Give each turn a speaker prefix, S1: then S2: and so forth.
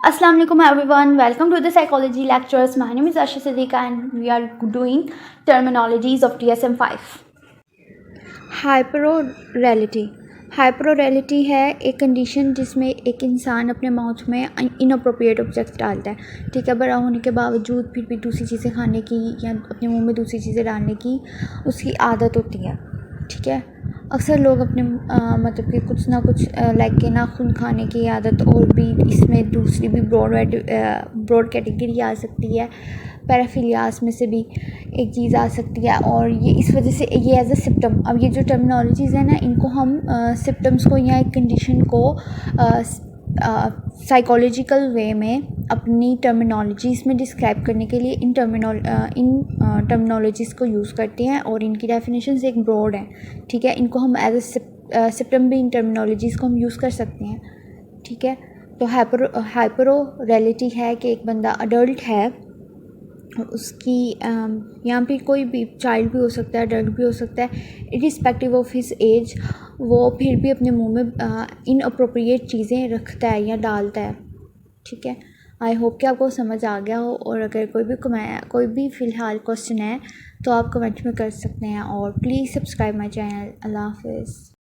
S1: Assalamu alaikum everyone. Welcome to the psychology lectures. My name is Asha Siddiqa and we are doing terminologies of DSM-5. हाइपरोरेलिटी हाइपरोरेलिटी है एक condition जिसमें एक इंसान अपने mouth में inappropriate objects डालता है। ठीक है, बड़ा होने के बावजूद फिर भी दूसरी चीज़ें खाने की या अपने मुंह में दूसरी चीज़ें डालने की उसकी आदत होती है। ठीक है, अक्सर लोग अपने मतलब कि कुछ ना कुछ लाइक के नाखून खाने की आदत, और भी इसमें दूसरी भी ब्रॉड कैटेगरी आ सकती है। पैराफिलियास में से भी एक चीज़ आ सकती है, और ये इस वजह से ये एज अ सिम्टम। अब ये जो टर्मिनोलॉजीज़ है ना, इनको हम सिम्टम्स को या एक कंडीशन को साइकोलॉजिकल वे में अपनी टर्मिनोलॉजीज़ में डिस्क्राइब करने के लिए इन टर्मिनोलॉजीज़ को यूज़ करते हैं, और इनकी डेफिनेशंस एक ब्रॉड है। ठीक है, इनको हम एज अ सिम्टम भी इन टर्मिनोलॉजीज़ को हम यूज़ कर सकते हैं। ठीक है, तो हाइपरोरेलिटी है कि एक बंदा अडल्ट है, उसकी यहाँ पे कोई भी चाइल्ड भी हो सकता है, अडल्ट भी हो सकता है, इरिस्पेक्टिव ऑफ हिज एज, वो फिर भी अपने मुंह में इनअप्रोप्रिएट चीज़ें रखता है या डालता है। ठीक है, आई होप कि आपको समझ आ गया हो, और अगर कोई भी फ़िलहाल क्वेश्चन है तो आप कमेंट में कर सकते हैं, और प्लीज़ सब्सक्राइब माई चैनल। अल्लाह हाफ़िज़।